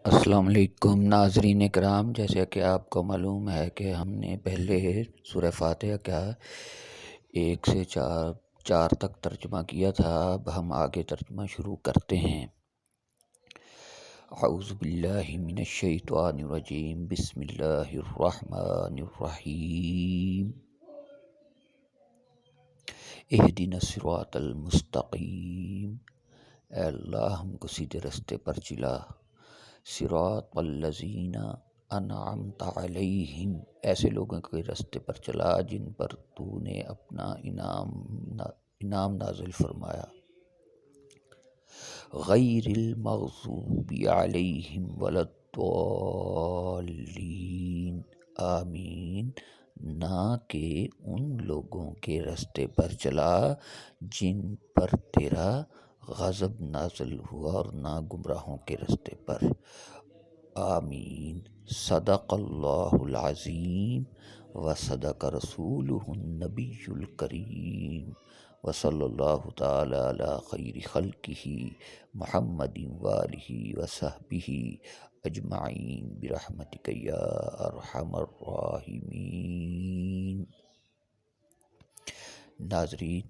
السلام علیکم ناظرین کرام، جیسا کہ آپ کو معلوم ہے کہ ہم نے پہلے سورہ فاتحہ کا 1 سے 4 تک ترجمہ کیا تھا۔ اب ہم آگے ترجمہ شروع کرتے ہیں۔ اعوذ باللہ من الشیطان الرجیم، بسم اللہ الرحمن الرحیم۔ اہدنا الصراط المستقیم، اے اللہ ہم کو سیدھے رستے پر چلا۔ صراط الذین انعمت علیہم، ایسے لوگوں کے رستے پر چلا جن پر تو نے اپنا انعام نازل فرمایا۔ غیر المغضوب علیہم ولا الضالین، آمین۔ نہ کہ ان لوگوں کے رستے پر چلا جن پر تیرا غضب نازل ہوا، اور نہ گمراہوں کے رستے پر، آمین۔ صدق اللہ العظیم و صدق رسولہ النبی الکریم، وصلی اللہ تعالی علی خیر خلقہ محمد وآلہ وصحبہ اجمعین برحمتک یا ارحم الراحمین۔ ناظرین،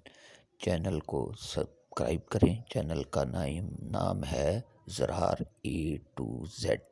چینل کو سبسکرائب کریں۔ چینل کا نام ہے زرار A to Z۔